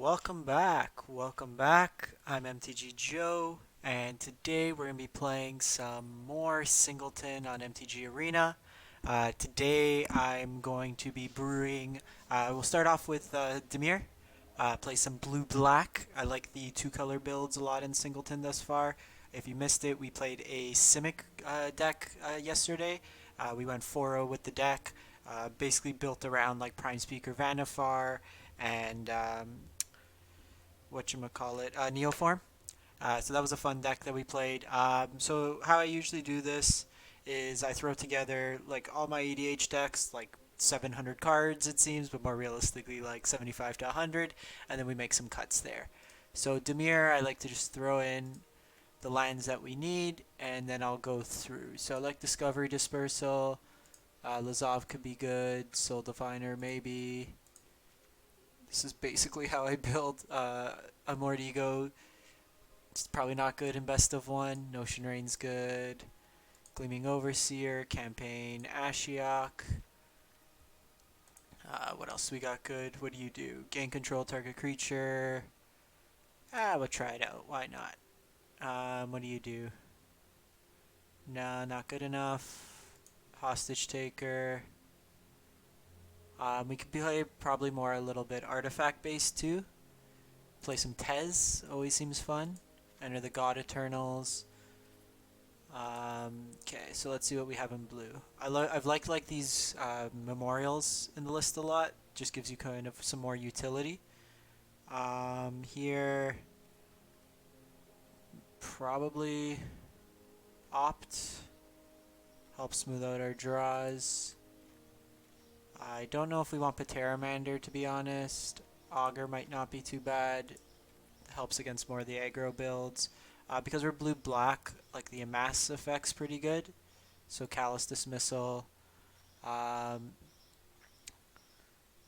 welcome back. Welcome back. I'm MTG Joe, and today we're going to be playing some more Singleton on MTG Arena. Today I'm going to be brewing. We'll start off with Dimir. Play some blue-black. I like the two-color builds a lot in Singleton thus far. If you missed it, we played a Simic deck yesterday. We went 4-0 with the deck, basically built around like Prime Speaker Vanifar and whatchamacallit, Neoform. So that was a fun deck that we played. So how I usually do this is I throw together like all my EDH decks, like 700 cards it seems, but more realistically like 75 to 100, and then we make some cuts there. So Dimir, I like to just throw in the lands that we need, and then I'll go through. So I like Discovery Dispersal. Lazav could be good. Soul Definer maybe. This is basically how I build a Mordigo. It's probably not good in best of one. Notion Rain's good. Gleaming Overseer, Campaign, Ashiok. What else we got good? What do you do? Gain control target creature. We'll try it out. Why not? What do you do? No, not good enough. Hostage Taker. We could play probably more a little bit artifact based too. Play some Tez, always seems fun. Enter the God-Eternals. Okay, so let's see what we have in blue. I've liked like these memorials in the list a lot. Just gives you kind of some more utility. Here, probably opt. Help smooth out our draws. I don't know if we want Pateramander, to be honest. Augur might not be too bad. Helps against more of the aggro builds. Because we're blue-black, like the amass effect's pretty good. So Callous Dismissal.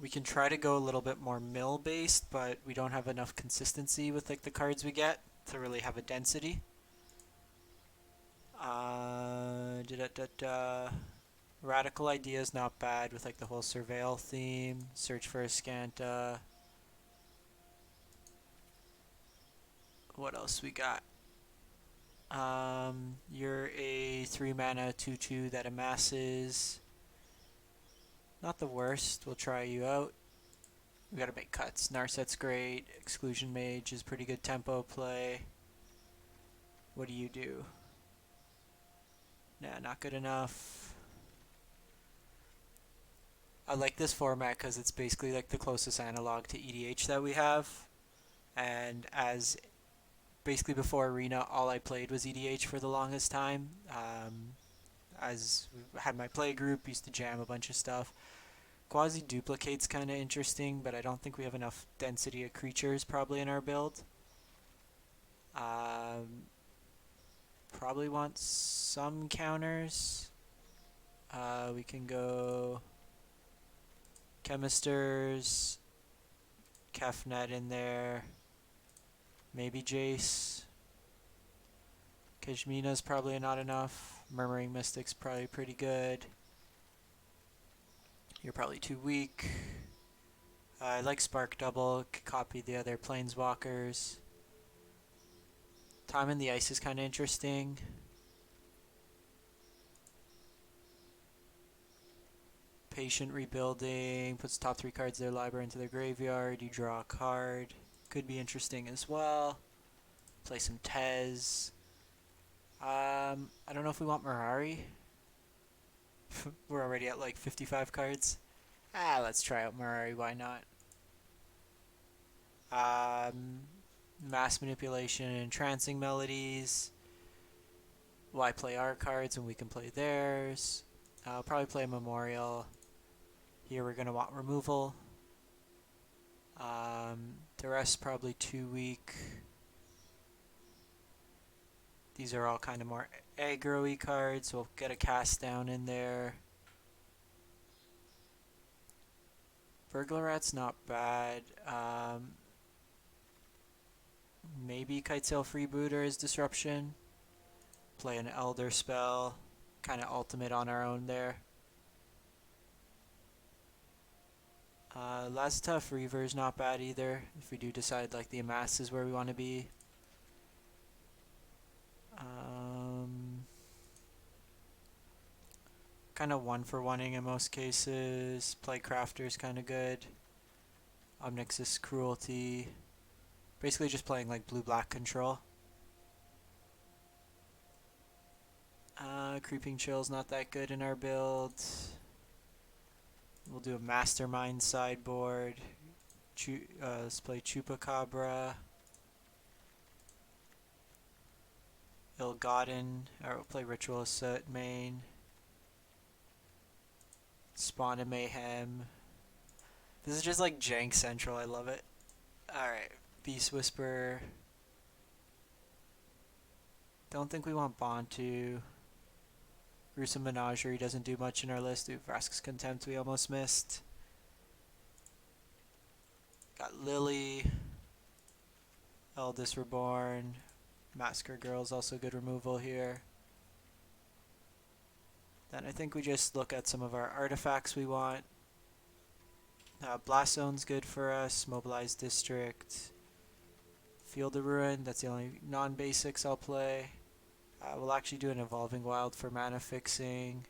We can try to go a little bit more mill-based, but we don't have enough consistency with like the cards we get to really have a density. Radical Idea is not bad with like the whole Surveil theme. Search for Azcanta. What else we got? You're a 3-mana 2/2 that amasses. Not the worst. We'll try you out. We gotta make cuts. Narset's great. Exclusion Mage is pretty good tempo play. What do you do? Nah, not good enough. I like this format because it's basically like the closest analog to EDH that we have. And as basically before Arena, all I played was EDH for the longest time. As I had my play group, used to jam a bunch of stuff. Quasi-duplicate's kind of interesting, but I don't think we have enough density of creatures probably in our build. Probably want some counters. We can go Chemisters, Kefnet in there, maybe Jace. Kashmina's probably not enough. Murmuring Mystic's probably pretty good. You're probably too weak. I like Spark Double, copy the other Planeswalkers. Time in the Ice is kind of interesting. Patient Rebuilding, puts top 3 cards of their library into their graveyard. You draw a card. Could be interesting as well. Play some Tez. I don't know if we want Mirari. We're already at like 55 cards. Let's try out Mirari, why not? Mass Manipulation and Entrancing Melodies. Why play our cards when we can play theirs? I'll probably play a Memorial. Here we're going to want removal. The rest probably too weak. These are all kind of more aggro-y cards, so we'll get a cast down in there. Burglarat's not bad. Maybe Kitesail Freebooter is Disruption. Play an Elder spell. Kind of ultimate on our own there. Lazav Reaver is not bad either, if we do decide like the Amass is where we want to be. Kind of one-for-oneing in most cases. Playcrafter is kind of good. Omnix's Cruelty. Basically just playing like blue-black control. Creeping Chill's not that good in our build. We'll do a Mastermind sideboard. Let's play Chupacabra. Ill-Gotten. Alright, we'll play Ritualist at main. Spawn of Mayhem. This is just like jank central, I love it. Alright, Beast Whisperer. Don't think we want Bantu. Gruesome Menagerie doesn't do much in our list. Vraska's Contempt we almost missed. Got Lily. Eldest Reborn. Massacre Girl's also good removal here. Then I think we just look at some of our artifacts we want. Blast Zone's good for us. Mobilized District. Field of Ruin, that's the only non-basics I'll play. We'll actually do an Evolving Wild for mana fixing.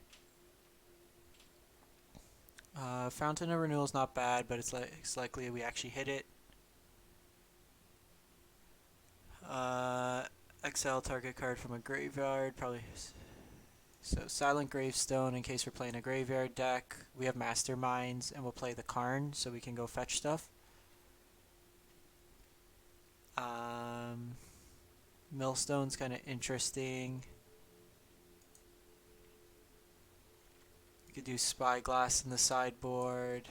Fountain of Renewal's not bad, but it's likely we actually hit it. Exile target card from a graveyard, probably. So Silent Gravestone in case we're playing a graveyard deck. We have Masterminds and we'll play the Karn so we can go fetch stuff. Millstone's kind of interesting. We could do Spyglass in the sideboard.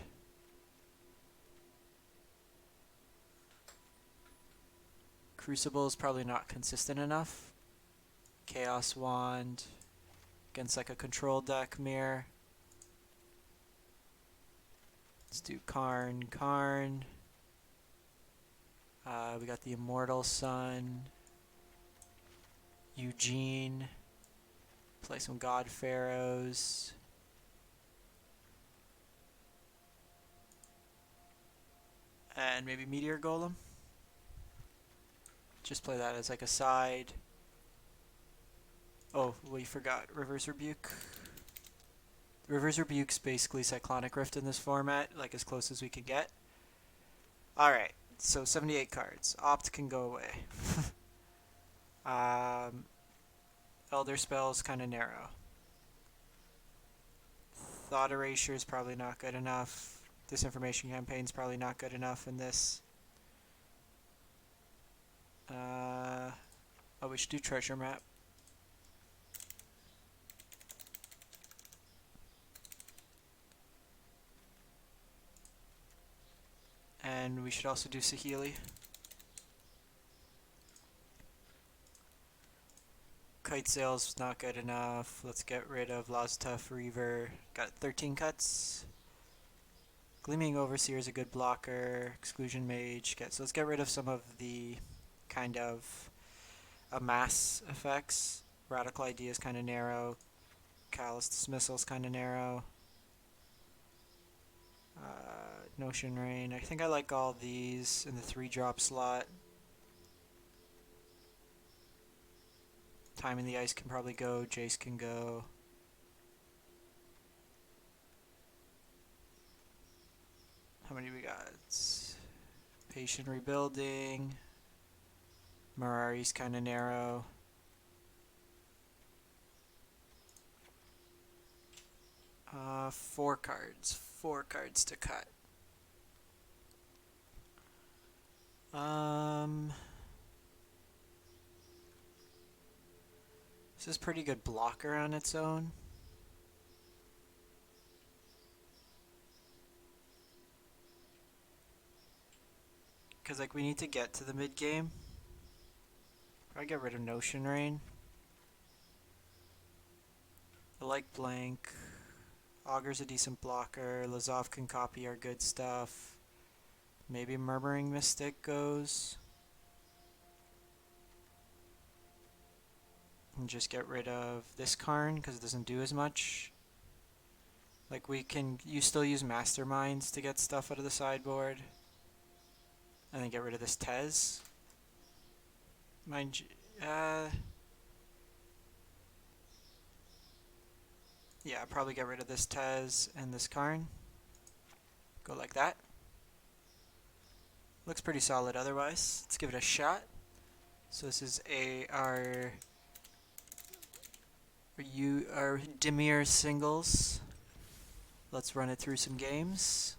Crucible is probably not consistent enough. Chaos Wand against like a control deck mirror. Let's do Karn. We got the Immortal Sun. Eugene. Play some God Pharaohs. And maybe Meteor Golem. Just play that as like a side. Oh, we forgot River's Rebuke. River's Rebuke's basically Cyclonic Rift in this format, like as close as we can get. Alright, so 78 cards. Opt can go away. Elder Spell's kind of narrow. Thought Erasure is probably not good enough. Disinformation Campaign's probably not good enough in this. Oh, we should do Treasure Map. And we should also do Saheeli. Kite Sail's not good enough. Let's get rid of Lazav Reaver. Got 13 cuts. Gleaming Overseer is a good blocker. Exclusion Mage. Okay, so let's get rid of some of the kind of Amass effects. Radical Idea is kind of narrow. Callous Dismissal is kind of narrow. Notion Rain. I think I like all these in the 3-drop slot. Time in the Ice can probably go. Jace can go. How many we got? Patient Rebuilding. Mirari's kind of narrow. Four cards. 4 cards to cut. This is pretty good blocker on its own. Because like we need to get to the mid game. Probably get rid of Notion Rain. I like Blank. Augur's a decent blocker. Lazav can copy our good stuff. Maybe Murmuring Mystic goes. And just get rid of this Karn because it doesn't do as much. Like you still use Masterminds to get stuff out of the sideboard. And then get rid of this Tez. Mind you, yeah, probably get rid of this Tez and this Karn. Go like that. Looks pretty solid otherwise. Let's give it a shot. So this is our Dimir singles. Let's run it through some games.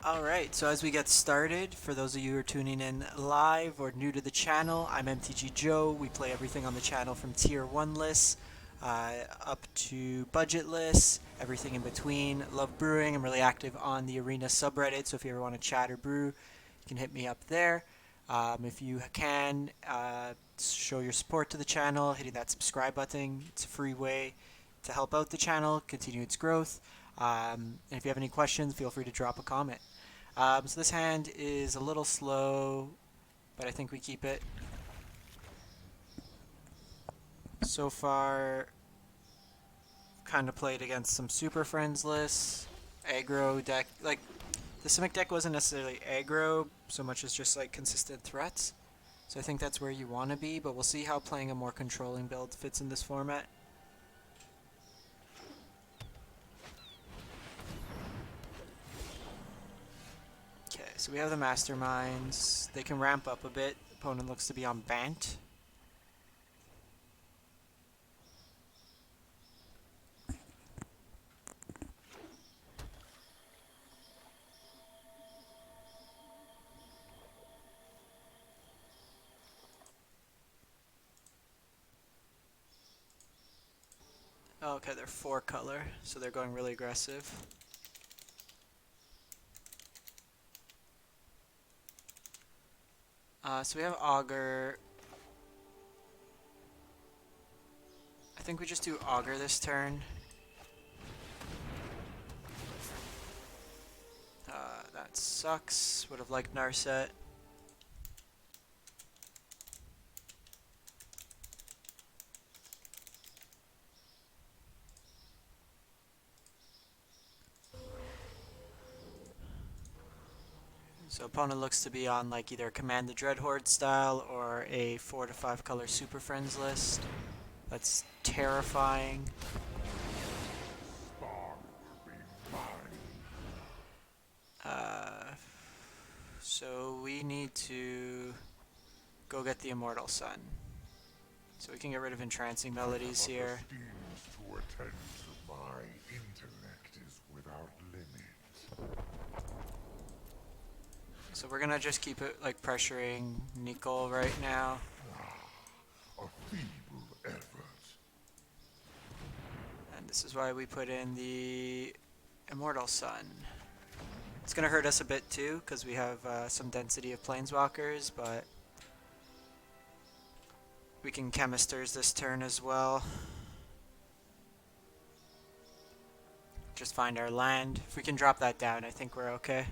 Alright, so as we get started, for those of you who are tuning in live or new to the channel, I'm MTG Joe. We play everything on the channel from tier 1 lists up to budget lists, everything in between. Love brewing. I'm really active on the Arena subreddit, so if you ever want to chat or brew, you can hit me up there. If you can, show your support to the channel, hitting that subscribe button. It's a free way to help out the channel, continue its growth. And if you have any questions, feel free to drop a comment. So this hand is a little slow, but I think we keep it. So far, kind of played against some Super Friends lists, aggro deck. Like, the Simic deck wasn't necessarily aggro so much as just like consistent threats. So I think that's where you want to be, but we'll see how playing a more controlling build fits in this format. Okay, so we have the Masterminds. They can ramp up a bit. Opponent looks to be on Bant. Okay, they're 4 color, so they're going really aggressive. So we have Augur. I think we just do Augur this turn. That sucks. Would have liked Narset. So opponent looks to be on like either Command the Dreadhorde style or a 4 to 5 color Super Friends list. That's terrifying. So we need to go get the Immortal Sun. So we can get rid of Entrancing Melodies here. To attend to my intellect is without limit. So we're gonna just keep it like pressuring Nicol right now. A feeble effort. And this is why we put in the Immortal Sun. It's gonna hurt us a bit too, because we have some density of Planeswalkers, but we can Chemisters this turn as well. Just find our land. If we can drop that down, I think we're okay.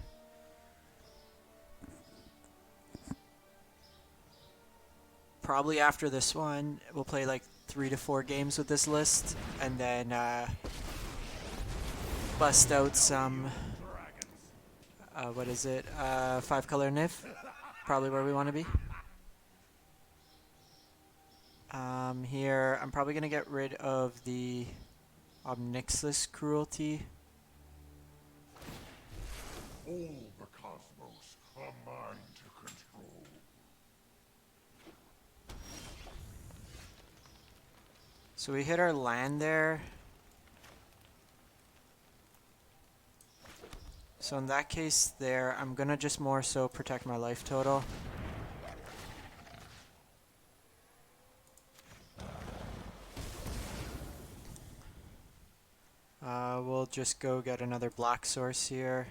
Probably after this one, we'll play like 3 to 4 games with this list, and then bust out some, what is it, 5 color Nif? Probably where we want to be. Here, I'm probably going to get rid of the Omnixus Cruelty. All the cosmos are mine to control. So we hit our land there. So in that case there, I'm going to just more so protect my life total. We'll just go get another black source here.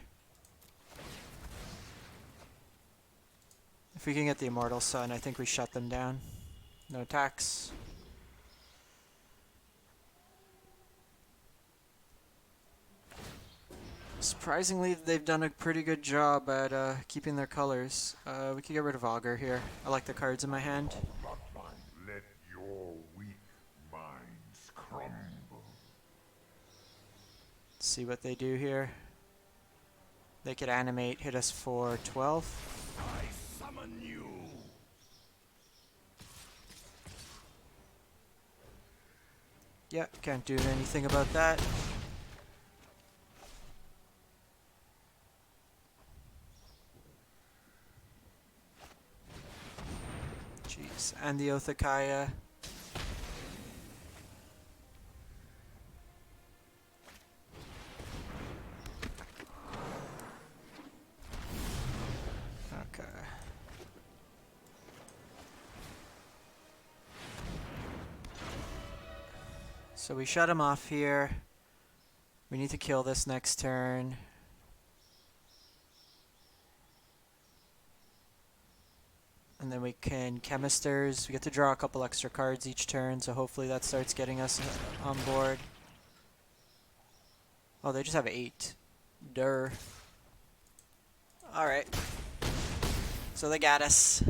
If we can get the Immortal Sun, I think we shut them down. No attacks. Surprisingly, they've done a pretty good job at keeping their colors. We could get rid of Augur here. I like the cards in my hand. Bloodline see what they do here. They could animate, hit us for 12. I summon you. Yeah, can't do anything about that. Jeez, and the Othakaya. Okay. So we shut him off here. We need to kill this next turn. And then we can Chemisters. We get to draw a couple extra cards each turn, so hopefully that starts getting us on board. Oh, they just have 8. Durr. Alright. So they got us.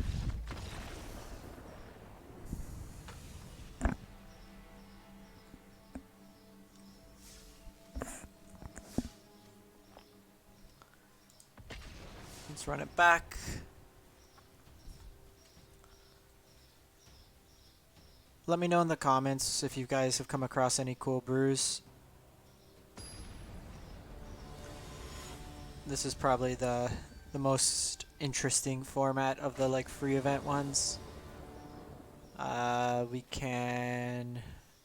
Let's run it back. Let me know in the comments if you guys have come across any cool brews. This is probably the most interesting format of the like free event ones. We can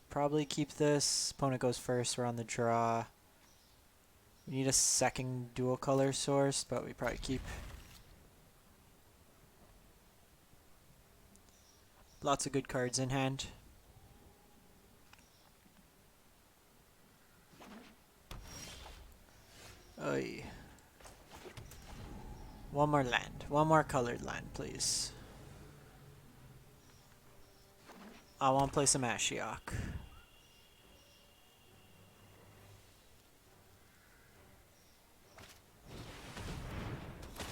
probably keep this. Opponent goes first, we're on the draw. We need a second dual color source, but we probably keep. Lots of good cards in hand. Oy. One more land. One more colored land, please. I want to play some Ashiok.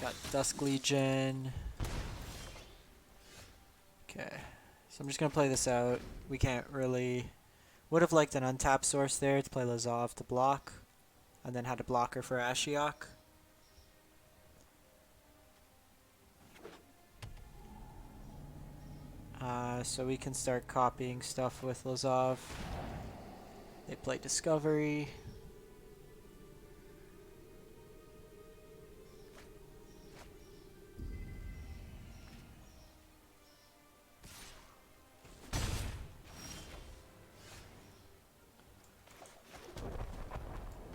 Got Dusk Legion. Okay. So I'm just going to play this out. We can't really... Would have liked an untapped source there to play Lazav to block. And then had a blocker for Ashiok. So we can start copying stuff with Lazav. They play Discovery.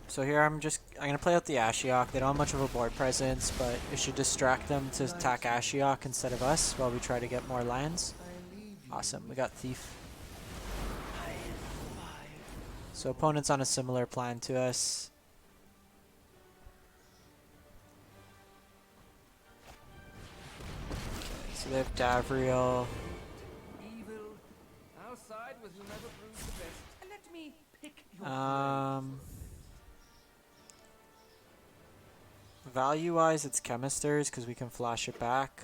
So here I'm gonna play out the Ashiok. They don't have much of a board presence, but it should distract them to attack Ashiok instead of us while we try to get more lands. Awesome, we got Thief. So opponent's on a similar plan to us. Okay, so they have Davriel. Evil. Outside with whomever proves the best. Let me pick your Value-wise, it's Chemisters because we can flash it back.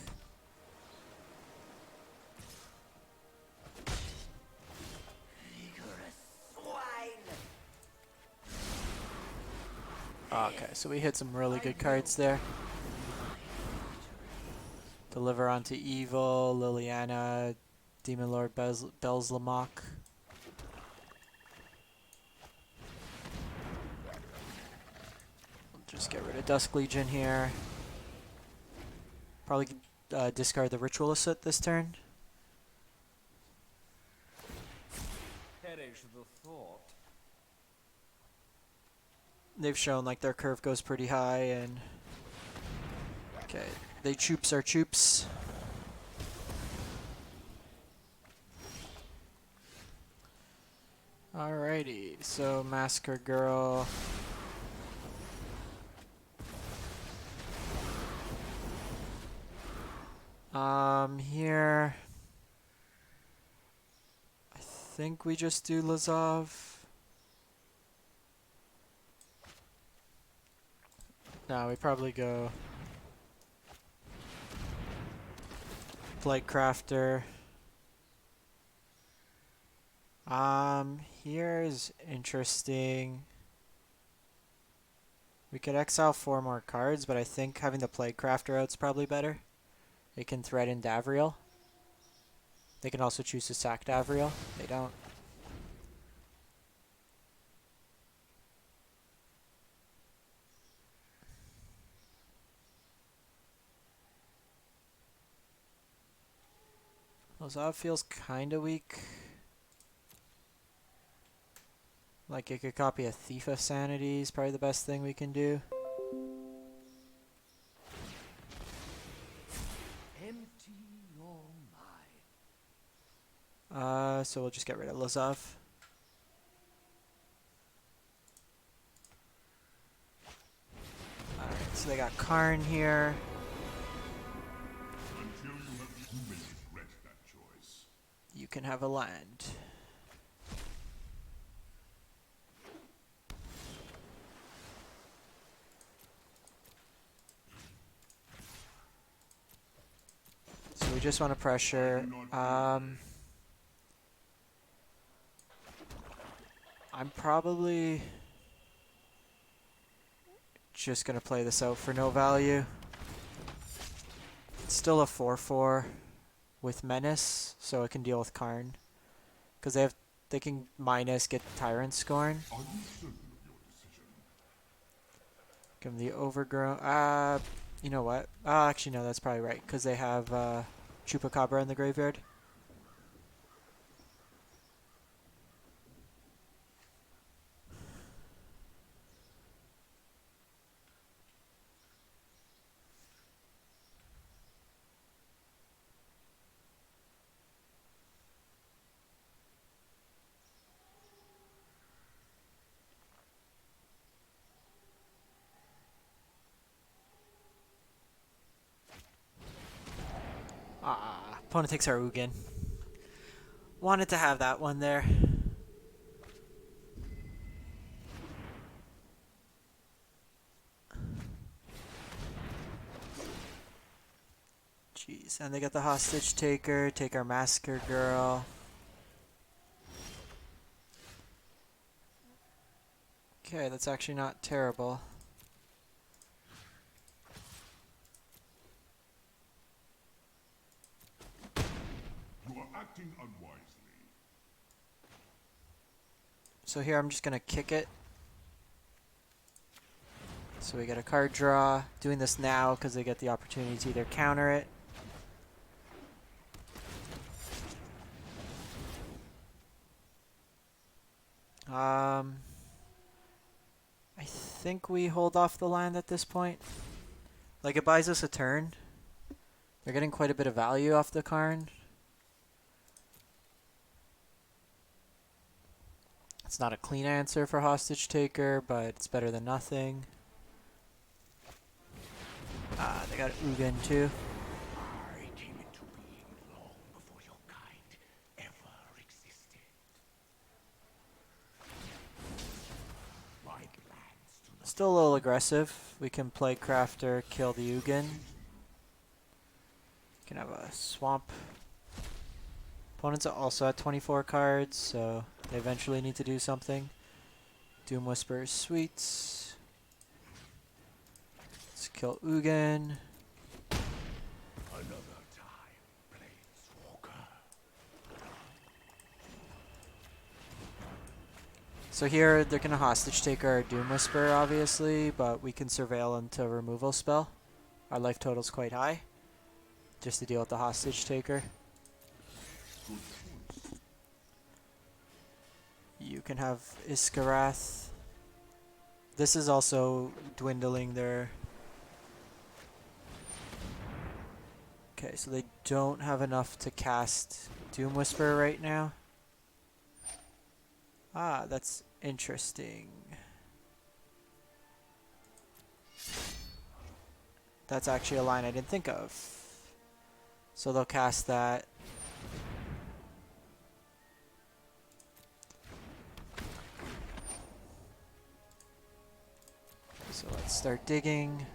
Okay, so we hit some really good cards there. Deliver onto Evil, Liliana, Demon Lord Belzlamok. Just get rid of Dusk Legion here. Probably discard the Ritualist at this turn. perish the thought. They've shown like their curve goes pretty high and... Okay, they choops our choops. Alrighty, so Massacre Girl... Here... I think we just do Lazav. No, we probably go... Blightcrafter. Here's interesting. We could exile 4 more cards, but I think having the Plaguecrafter out's probably better. It can threaten Davriel. They can also choose to sack Davriel. They don't. Lazav feels kinda weak. Like, it could copy a Thief of Sanity is probably the best thing we can do. Empty your mind. So we'll just get rid of Lazav. Alright, so they got Karn here. Until you have you may regret that choice. You can have a land. So we just want to pressure. I'm probably just going to play this out for no value. It's still a 4/4 with Menace, so it can deal with Karn. Because they can minus get Tyrant Scorn. Are you certain of your decision? Give them the Overgrown. You know what? Actually, no, that's probably right. Because they have Chupacabra in the graveyard. Opponent takes our Ugin. Wanted to have that one there. Jeez, and they get the Hostage Taker, take our Massacre Girl. Okay, that's actually not terrible. You are acting unwisely. So here I'm just going to kick it. So we get a card draw. Doing this now because they get the opportunity to either counter it. I think we hold off the land at this point. Like, it buys us a turn. They're getting quite a bit of value off the Karn. It's not a clean answer for Hostage Taker, but it's better than nothing. They got Ugin too. I came into being long before your kind ever existed. My plans do not. Still a little aggressive. We can play Crafter, kill the Ugin. Can have a Swamp. Opponents are also at 24 cards, so they eventually need to do something. Doom Whisper is sweet. Let's kill Ugin. Another time, Planeswalker. So here they're gonna Hostage take our Doom Whisper, obviously, but we can Surveil into a removal spell. Our life total's quite high, just to deal with the Hostage Taker. You can have Iskarath. This is also dwindling their... Okay, so they don't have enough to cast Doom Whisper right now. That's interesting. That's actually a line I didn't think of. So they'll cast that. So let's start digging.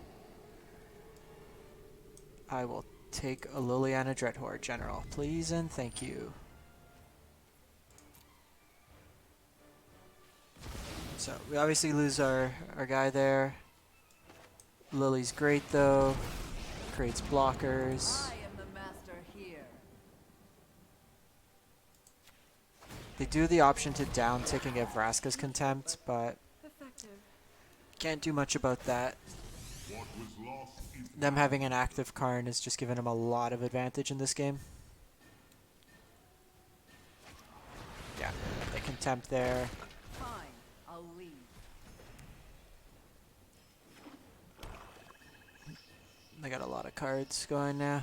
I will take a Liliana Dreadhorde, General, please and thank you. So we obviously lose our guy there. Lily's great though. Creates blockers. I am the master here. They do the option to down tick and get Vraska's Contempt, but Effective. can't do much about that. What was lost is Them having an active Karn has just given them a lot of advantage in this game. Yeah, they Contempt there. Fine. I'll leave. They got a lot of cards going now.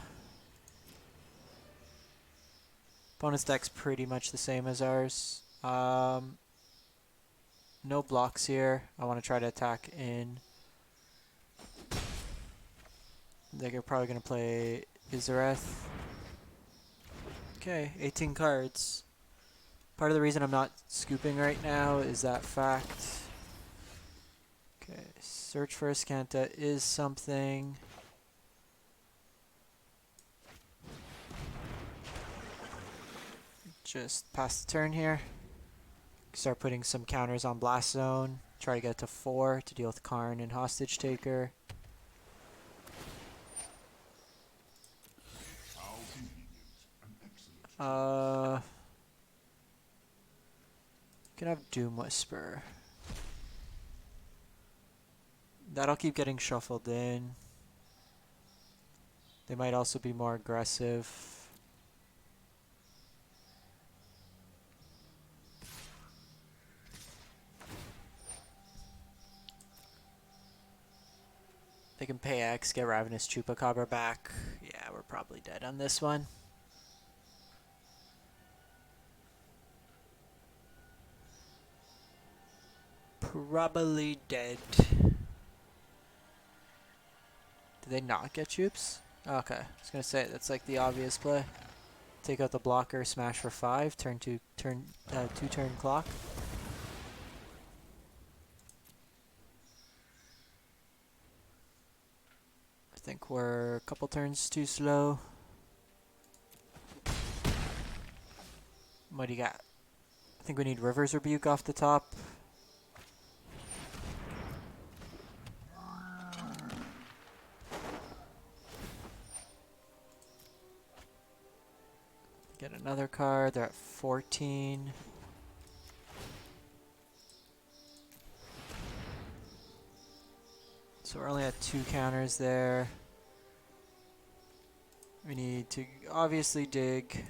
Opponent's deck's pretty much the same as ours. No blocks here. I want to try to attack in. They're probably going to play Tezzeret. Okay, 18 cards. Part of the reason I'm not scooping right now is that fact. Okay, search for Azcanta is something. Just pass the turn here. Start putting some counters on Blast Zone. Try to get to 4 to deal with Karn and Hostage Taker. how convenient. An excellent Can have Doom Whisper. That'll keep getting shuffled in. They might also be more aggressive. They can pay X, get Ravenous Chupacabra back. Yeah, we're probably dead on this one. Probably dead. Did they not get Chups? Okay, I was gonna say that's like the obvious play. Take out the blocker, smash for 5, two turn clock. I think we're a couple turns too slow. What do you got? I think we need River's Rebuke off the top. Get another card. They're at 14. So we're only at 2 counters there. We need to obviously dig.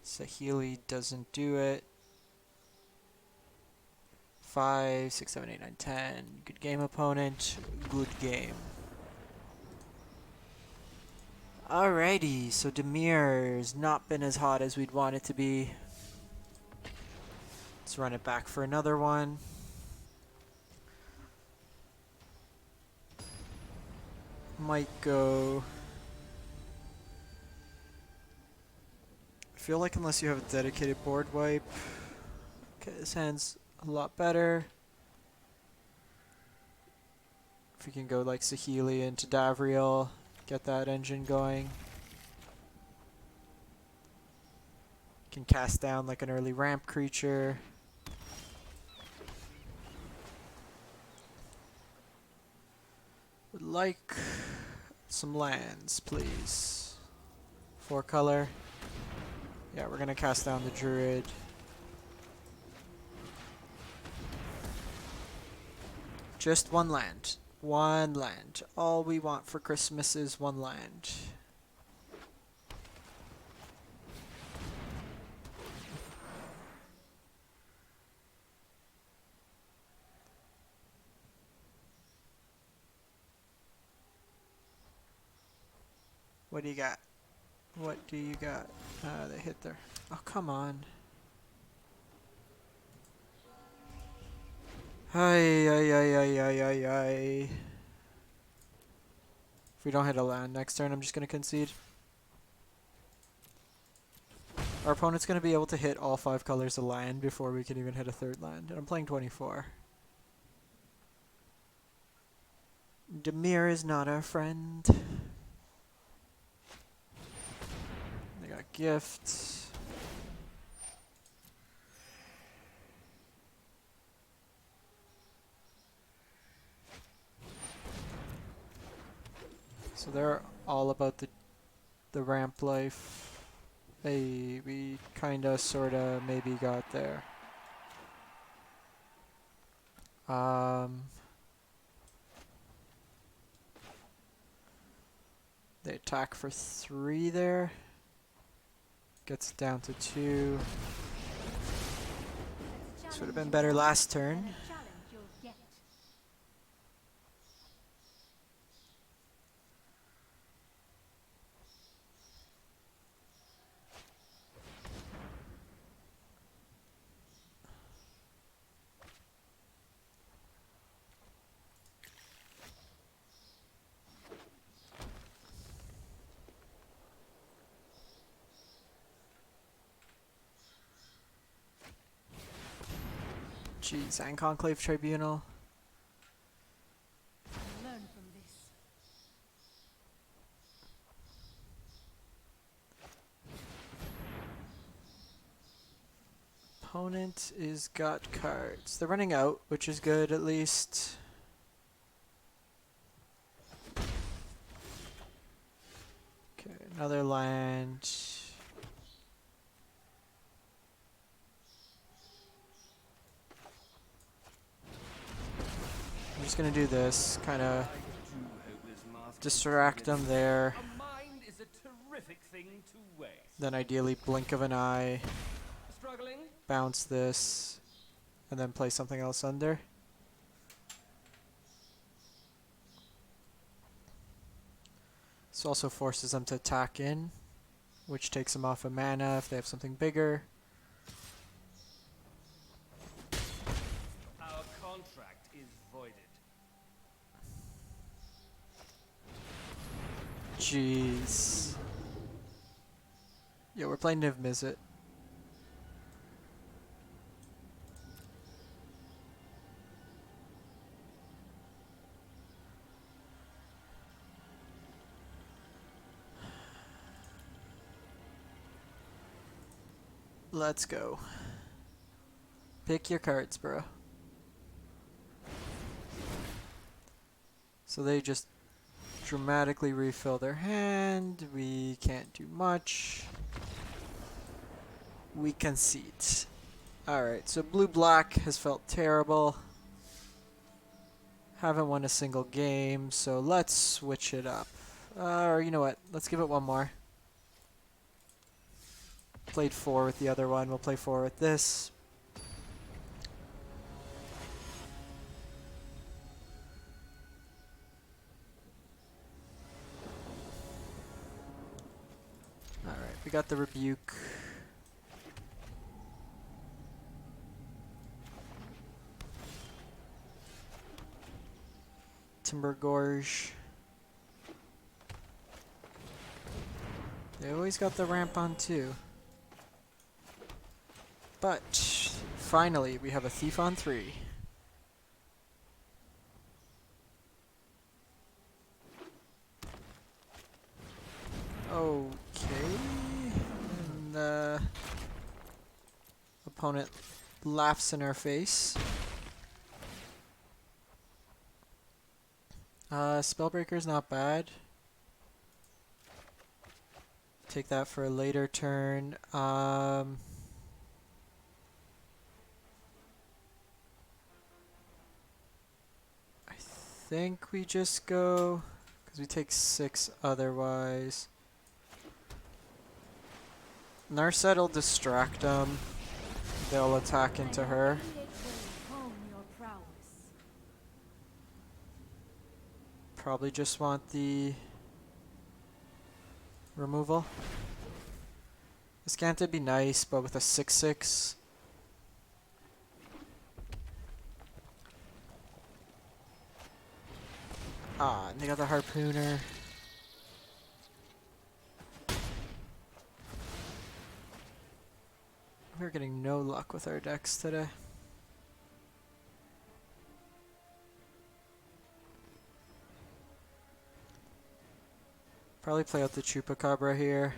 Saheeli doesn't do it. 5, 6, 7, 8, 9, 10. Good game, opponent. Good game. Alrighty, so Dimir's not been as hot as we'd want it to be. Let's run it back for another one. Might go... I feel like unless you have a dedicated board wipe... Okay, this hand's a lot better. If we can go like Saheeli into Davriel, get that engine going. Can cast down like an early ramp creature. Would like some lands, please. 4 color. Yeah, we're gonna cast down the Druid. Just 1 land. 1 land. All we want for Christmas is 1 land. What do you got? What do you got? They hit there. Oh, come on. Ay, ay, ay, ay, ay, ay, ay. If we don't hit a land next turn, I'm just going to concede. Our opponent's going to be able to hit all 5 colors of land before we can even hit a 3rd land. And I'm playing 24. Dimir is not our friend. They got gifts. So they're all about the ramp life. Hey, we kinda, sorta, maybe got there. They attack for 3 there. Gets it down to 2. This would have been better last turn. Jeez, and Conclave Tribunal. Learn from this. Opponent is got cards. They're running out, which is good at least. Okay, another land. I'm just gonna do this, kind of distract them there. A mind is a terrific thing to waste. Then ideally blink of an eye, Struggling? bounce this, and then play something else under. This also forces them to attack in, which takes them off of mana if they have something bigger. Our contract is voided. Jeez. Yeah, we're playing Niv Mizzet. Let's go. Pick your cards, bro. So they just dramatically refill their hand. We can't do much. We concede. Alright, so blue-black has felt terrible. Haven't won a single game, so let's switch it up. Or you know what, let's give it one more. Played 4 with the other one, we'll play 4 with this. Alright, we got the Rebuke. Timber Gorge. They always got the ramp on too. But finally we have a Thief on 3. Okay. And the opponent laughs in our face. Spellbreaker's not bad. Take that for a later turn. I think we just go, because we take 6 otherwise. Narset will distract them. They'll attack into her. Probably just want the removal. Azcanta would be nice, but with a 6/6. Ah, and they got the Harpooner. We're getting no luck with our decks today. Probably play out the Chupacabra here.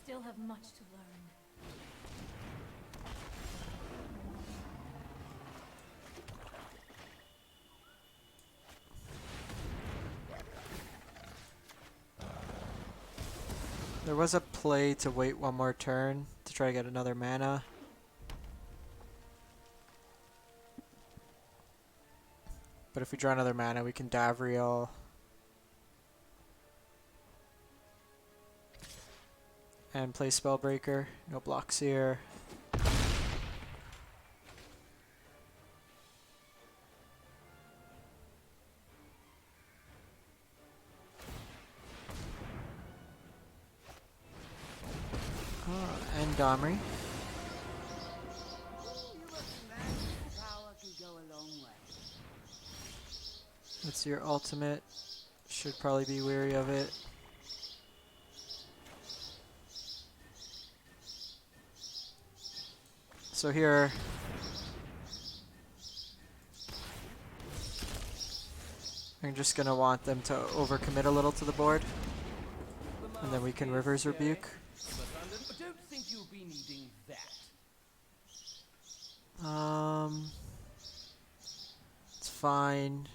Still have much to learn. There was a play to wait one more turn to try to get another mana. But if we draw another mana, we can Davriel. And play Spellbreaker. No blocks here. And Domri. That's your ultimate. Should probably be wary of it. So here, I'm just going to want them to overcommit a little to the board. And then we can River's Rebuke. I don't think you'll be needing that. It's fine.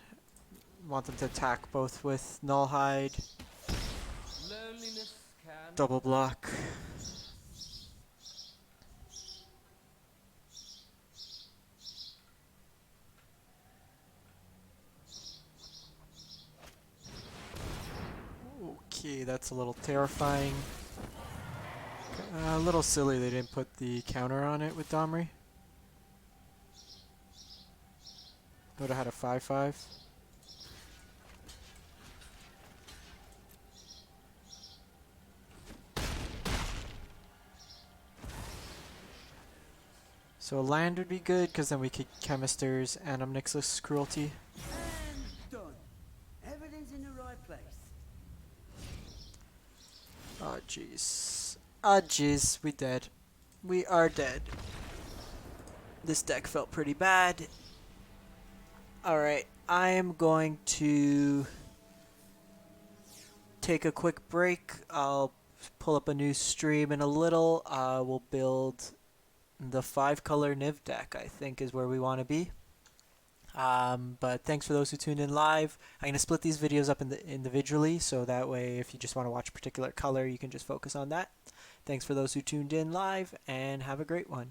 Want them to attack both with Nullhide, Loneliness can double block. Okay, that's a little terrifying. A little silly they didn't put the counter on it with Domri. Would have had a 5/5. So a land would be good, because then we could Chemisters and Omnixus Cruelty. And done. Everything's in the right place. Oh jeez. Oh jeez, we dead. We are dead. This deck felt pretty bad. Alright, I am going to take a quick break. I'll pull up a new stream in a little. We'll build the 5-color Niv deck, I think, is where we want to be. But thanks for those who tuned in live. I'm going to split these videos up individually, so that way if you just want to watch a particular color, you can just focus on that. Thanks for those who tuned in live, and have a great one.